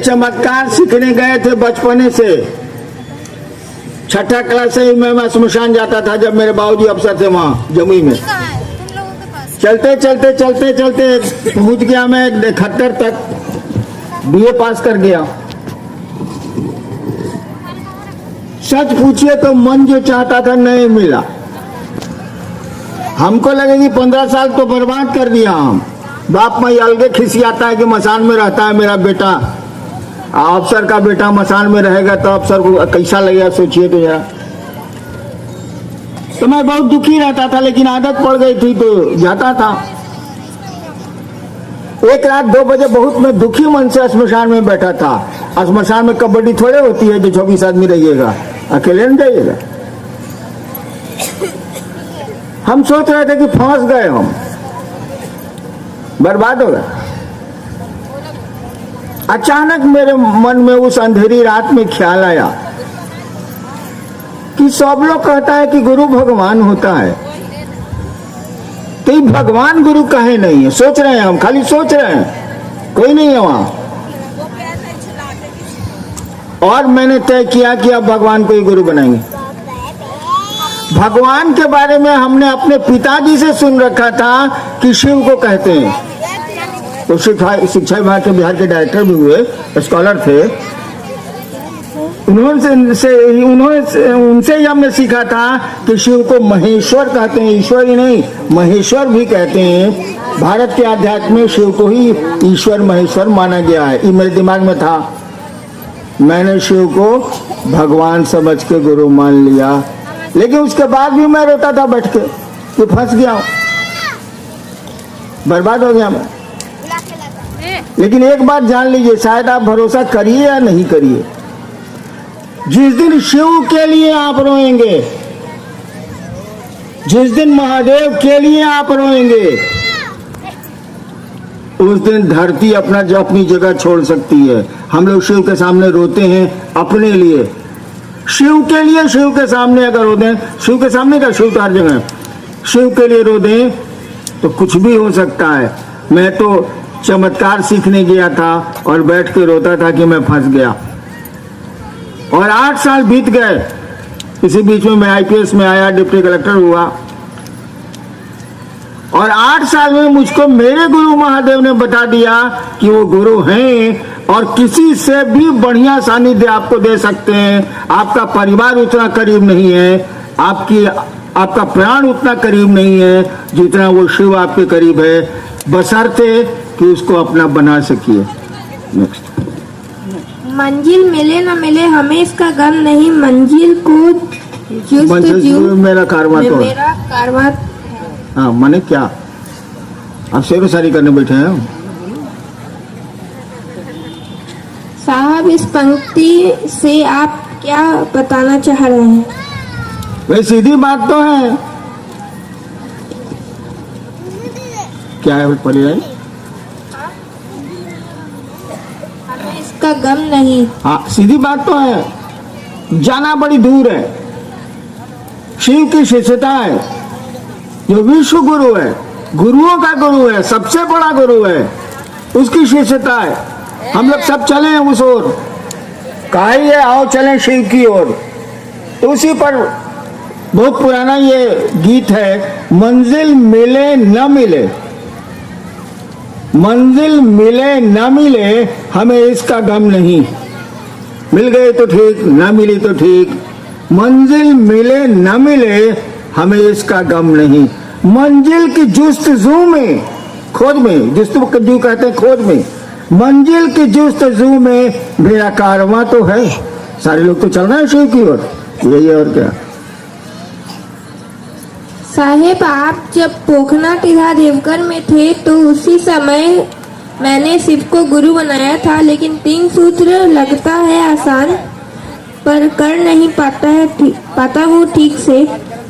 चमत्कार सीखने गए थे बचपने से। छठा क्लास से मैं शमशान जाता था जब मेरे बाबूजी अफसर थे वहाँ जमुई में। चलते चलते चलते चलते पहुँच गया मैं 71 तक, बीए पास कर गया। सच पूछिए तो मन जो चाहता था नहीं मिला। हमको लगे कि 15 साल तो बर्बाद कर दिया हम। बाप माई अलगे खिसियाता है कि मसान में रहता है मेरा बेटा, अफसर का बेटा मसान में रहेगा तो अफसर को कैसा लगेगा सोचिए तो यार। तो मैं बहुत दुखी रहता था, लेकिन आदत पड़ गई थी तो जाता था। एक रात 2 बजे बहुत मैं दुखी मन से श्मशान में बैठा था। श्मशान में कबड्डी थोड़े होती है जो 24 आदमी रहिएगा, अकेले नहीं जाइएगा। हम सोच रहे थे कि फंस गए, हम बर्बाद हो गए। अचानक मेरे मन में उस अंधेरी रात में ख्याल आया कि सब लोग कहता है कि गुरु भगवान होता है, तो भगवान गुरु कहे नहीं है। सोच रहे हैं हम, खाली सोच रहे हैं, कोई नहीं है वहां। और मैंने तय किया कि अब भगवान को ही गुरु बनाएंगे। भगवान के बारे में हमने अपने पिताजी से सुन रखा था कि शिव को कहते हैं। तो शिक्षा विभाग के बिहार के डायरेक्टर भी हुए, स्कॉलर थे। उनसे ही हमने सीखा था कि शिव को महेश्वर कहते हैं, ईश्वर ही नहीं महेश्वर भी कहते हैं। भारत के आध्यात्म में शिव को ही ईश्वर महेश्वर माना गया है। ये मेरे दिमाग में था। मैंने शिव को भगवान समझ के गुरु मान लिया, लेकिन उसके बाद भी मैं रोता था बैठ के कि फंस गया, बर्बाद हो गया मैं। लेकिन एक बात जान लीजिए, शायद आप भरोसा करिए या नहीं करिए, जिस दिन शिव के लिए आप रोएंगे, जिस दिन महादेव के लिए आप रोएंगे, उस दिन धरती अपनी जगह छोड़ सकती है। हम लोग शिव के सामने रोते हैं अपने लिए, शिव के लिए। शिव के सामने अगर रो दें, शिव के सामने का शिव तो हर जगह है, शिव के लिए रो दें तो कुछ भी हो सकता है। मैं तो चमत्कार सीखने गया था और बैठ के रोता था कि मैं फंस गया। और 8 साल बीत गए। इसी बीच में मैं आईपीएस में आया, डिप्टी कलेक्टर हुआ। और 8 साल में मुझको मेरे गुरु महादेव ने बता दिया कि वो गुरु हैं और किसी से भी बढ़िया सानिध्य आपको दे सकते हैं। आपका परिवार उतना करीब नहीं है, आपका प्राण उतना करीब नहीं है जितना वो शिव आपके करीब है, बशर्ते कि उसको अपना बना सकिए। नेक्स्ट। मंजिल मिले न मिले हमें इसका गम नहीं, मंजिल को मेरा कारवा तो मेरा कारवा। हाँ, माने क्या आप शेर शायरी करने बैठे हैं? साहब, इस पंक्ति से आप क्या बताना चाह रहे हैं? वही सीधी बात तो है। क्या है परियाय? हमें इसका गम नहीं। हाँ, सीधी बात तो है। जाना बड़ी दूर है। शिव की शिष्यता है, जो विश्व गुरु है, गुरुओं का गुरु है, सबसे बड़ा गुरु है, उसकी शिष्यता है। हम लोग सब चले हैं उस ओर, कहिए आओ चलें शिव की ओर। तो उसी पर बहुत पुराना ये गीत है, मंजिल मिले न मिले, मंजिल मिले न मिले हमें इसका गम नहीं। मिल गए तो ठीक, न मिली तो ठीक, मंजिल मिले न मिले हमें इसका गम नहीं। मंजिल की जुस्तजू में, खोज में, जुस्तजू कहते हैं खोज में, मंजिल की जुस्तजू में मेरा कारवां तो है। सारे लोग तो चल रहे हैं शिव की ओर, यही और क्या। साहेब, आप जब पोखना टीला देवघर में थे तो उसी समय मैंने शिव को गुरु बनाया था, लेकिन 3 सूत्र लगता है आसान, पर कर नहीं पाता हूँ ठीक से।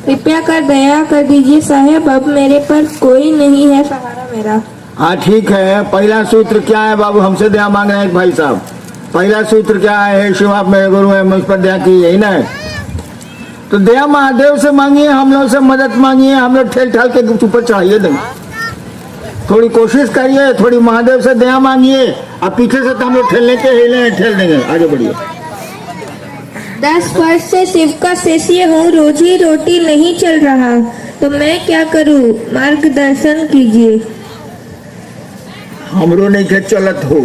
कृपया कर दया कर दीजिए साहेब, अब मेरे पर कोई नहीं है सहारा मेरा। हाँ ठीक है। पहला सूत्र क्या है बाबू? हमसे दया मांग रहे हैं भाई साहब। पहला सूत्र क्या है? हे शिव, आप मेरे गुरु हैं, मुझ पर दया की, यही ना है? तो दया महादेव से मांगिए, हम लोग से मदद मांगिए, हम लोग ठेल ठाल के ऊपर चढ़ाइए देंगे। थोड़ी कोशिश करिए, थोड़ी महादेव से दया मांगिए। अब पीछे से तो हम लोग ठेलने के हिले ठेल देंगे, आगे बढ़िए। 10 वर्ष से शिव का शिष्य हूँ, रोजी रोटी नहीं चल रहा, तो मैं क्या करूँ, मार्गदर्शन कीजिए। हमरो नहीं के चलत हो।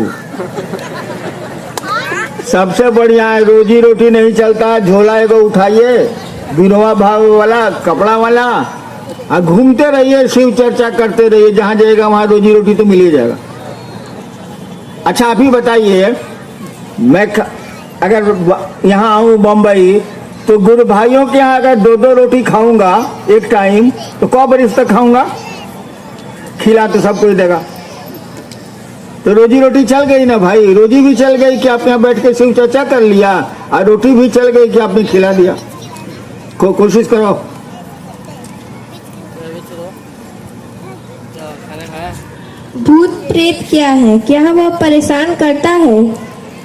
सबसे बढ़िया है, रोजी रोटी नहीं चलता, झोला एगो उठाइए, बिनोवा भाव वाला कपड़ा वाला, और घूमते रहिए, शिव चर्चा करते रहिए, जहाँ जाएगा वहाँ रोजी रोटी तो मिल ही जाएगा। अच्छा आप ही बताइए, मैं अगर यहाँ आऊँ बम्बई, तो गुरु भाइयों के यहाँ अगर 2-2 रोटी खाऊंगा एक टाइम, तो कब बरिस तक खाऊंगा? खिला तो सब कोई देगा, तो रोजी रोटी चल गई ना भाई। रोजी भी चल गई कि आपने यहाँ बैठ के शिव चर्चा कर लिया, और रोटी भी चल गई कि आपने खिला दिया। कोशिश करो। भूत प्रेत क्या है? क्या वह परेशान करता है?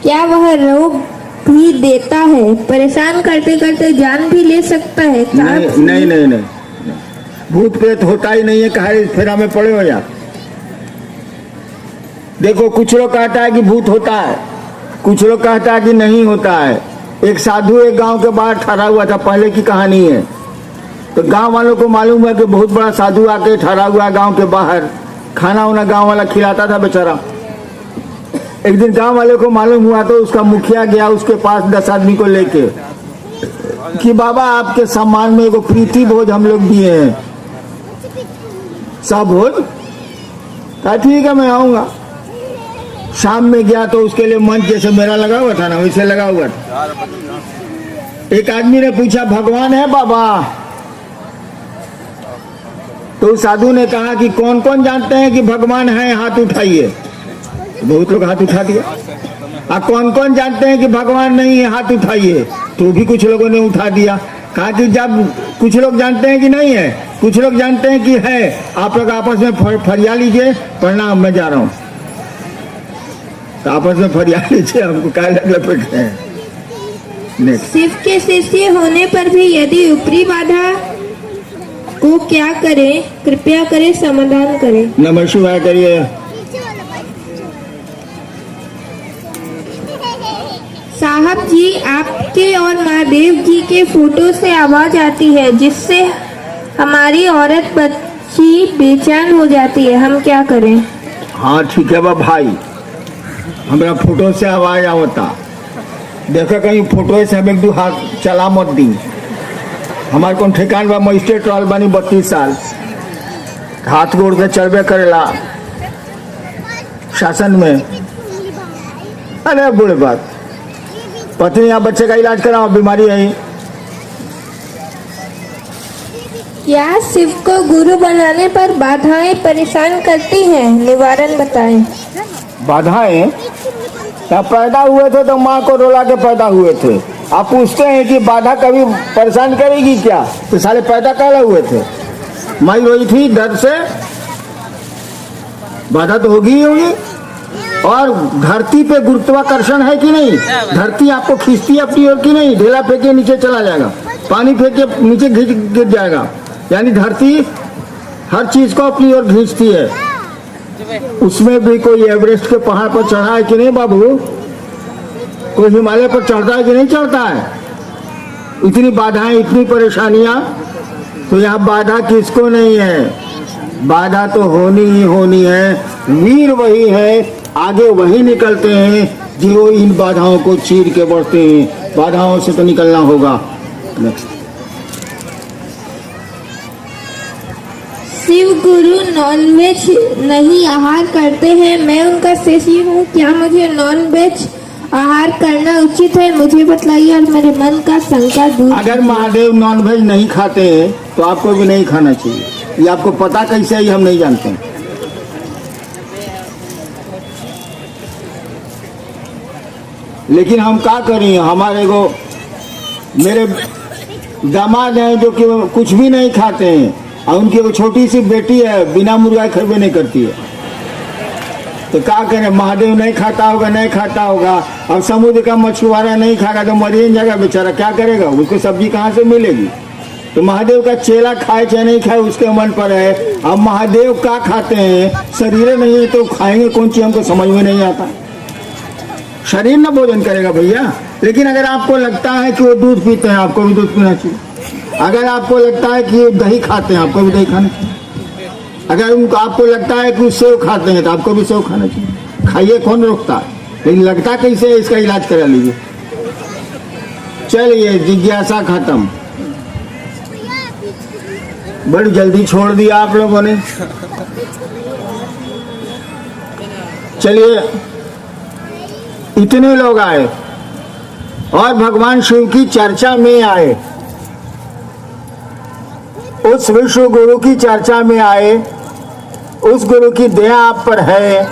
क्या वह रोग भी देता है? परेशान करते करते जान भी ले सकता है? नहीं, भूत प्रेत होता ही नहीं है, कहे फेरा में पड़े हो यार। देखो, कुछ लोग कहता है कि भूत होता है, कुछ लोग कहता है कि नहीं होता है। एक साधु एक गांव के बाहर ठहरा हुआ था, पहले की कहानी है। तो गांव वालों को मालूम है कि बहुत बड़ा साधु आके ठहरा हुआ है गांव के बाहर, खाना वाना गांव वाला खिलाता था बेचारा। एक दिन गांव वाले को मालूम हुआ, तो उसका मुखिया गया उसके पास 10 आदमी को लेके कि बाबा आपके सम्मान में एगो प्रीति भोज हम लोग दिए हैं, सब भोज। ठीक है मैं आऊंगा। शाम में गया तो उसके लिए मंच जैसे मेरा लगा हुआ था ना, वैसे लगा हुआ था। एक आदमी ने पूछा भगवान है बाबा? तो साधु ने कहा कि कौन कौन जानते हैं कि भगवान है, हाथ उठाइए। बहुत लोग हाथ उठा दिया। और कौन कौन जानते हैं कि भगवान नहीं है, हाथ उठाइए। तो भी कुछ लोगों ने उठा दिया। कहा कि जब कुछ लोग जानते हैं कि नहीं है, कुछ लोग जानते हैं कि है, आप लोग आपस में फरिया लीजिए, प्रणाम मैं जा रहा हूँ। तो आपस में फरिया लीजिए, हमको क्या लपेट हैं। शिव के शिष्य होने पर भी यदि ऊपरी बाधा को क्या करें, कृपया करें समाधान करें। नमः शिवाय करिए। साहब जी, आपके और महादेव जी के फोटो से आवाज आती है, जिससे हमारी औरत बच्ची बेचैन हो जाती है, हम क्या करें? हाँ ठीक है बा भाई, हमारा फोटो से आवाज आवता। देखो कहीं फोटो से हमें 2 हाथ चला मत दी। हमारे कौन ठिकान बा, मजिस्ट्रेट रहल बानी 32 साल, हाथ गोड़ के चलबे करेला शासन में। अरे बुढ़े बात, पत्नी या बच्चे का इलाज कराओ, बीमारी है। क्या शिव को गुरु बनाने पर बाधाएं परेशान करती हैं? निवारण बताएं। बाधाएं? जब पैदा हुए थे तो माँ को रुला के पैदा हुए थे। आप पूछते हैं कि बाधा कभी परेशान करेगी क्या? तो साले पैदा कैसे हुए थे? माई रोई थी डर से, बाधा तो होगी ही होगी। और धरती पे गुरुत्वाकर्षण है कि नहीं? धरती आपको खींचती है अपनी ओर की नहीं? ढेला फेंके नीचे चला जाएगा, पानी फेंके नीचे गिर जाएगा। यानी धरती हर चीज को अपनी ओर खींचती है। उसमें भी कोई एवरेस्ट के पहाड़ पर चढ़ा है कि नहीं बाबू? कोई हिमालय पर चढ़ता है कि नहीं चढ़ता है? इतनी बाधाएं, इतनी परेशानियां, तो यहाँ बाधा किसको नहीं है? बाधा तो होनी ही होनी है। वीर वही है, आगे वही निकलते हैं जो इन बाधाओं को चीर के बढ़ते हैं। बाधाओं से तो निकलना होगा। नेक्स्ट। शिव गुरु नॉनवेज नहीं आहार करते हैं, मैं उनका शिष्य हूँ, क्या मुझे नॉनवेज आहार करना उचित है? मुझे बतलाइए और मेरे मन का शंका दूर। अगर महादेव नॉनवेज नहीं खाते हैं तो आपको भी नहीं खाना चाहिए। ये आपको पता कैसे है, हम नहीं जानते हैं। लेकिन हम क्या करें, हमारे को मेरे दामाद हैं जो कि कुछ भी नहीं खाते हैं, और उनकी एक छोटी सी बेटी है बिना मुर्गा खाए नहीं करती है। तो क्या करें, महादेव नहीं खाता होगा। अब समुद्र का मछुआरा नहीं खाएगा तो मर ही जाएगा बेचारा, क्या करेगा? उसको सब्जी कहाँ से मिलेगी? तो महादेव का चेला खाए चाहे नहीं खाए उसके मन पर है। अब महादेव का खाते हैं, शरीर नहीं है तो खाएंगे कौन चीज, हमको समझ में नहीं आता। शरीर ना भोजन करेगा भैया। लेकिन अगर आपको लगता है कि वो दूध पीते हैं, आपको भी दूध पीना चाहिए। अगर आपको लगता है कि वो दही खाते हैं, आपको भी दही खाना चाहिए। अगर उनको आपको लगता है कि सेव खाते हैं तो आपको भी सेव खाना चाहिए। खाइए, कौन रोकता है, लेकिन लगता कैसे है इसका इलाज करा लीजिए। चलिए, जिज्ञासा खत्म। बड़ी जल्दी छोड़ दिया आप लोगों ने। चलिए, इतने लोग आए और भगवान शिव की चर्चा में आए, उस विश्व गुरु की चर्चा में आए। उस गुरु की दया आप पर है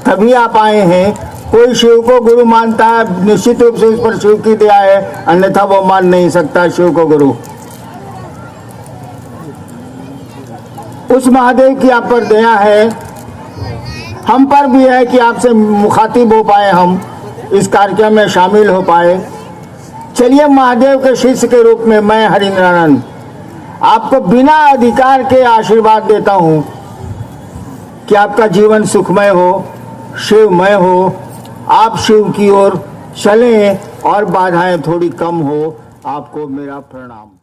तभी आप आए हैं। कोई शिव को गुरु मानता है, निश्चित रूप से उस पर शिव की दया है, अन्यथा वो मान नहीं सकता शिव को गुरु। उस महादेव की आप पर दया है, हम पर भी है कि आपसे मुखातिब हो पाए, हम इस कार्यक्रम में शामिल हो पाए। चलिए, महादेव के शिष्य के रूप में मैं हरिंद्रानंद आपको बिना अधिकार के आशीर्वाद देता हूं कि आपका जीवन सुखमय हो, शिवमय हो, आप शिव की ओर चलें और बाधाएं थोड़ी कम हो। आपको मेरा प्रणाम।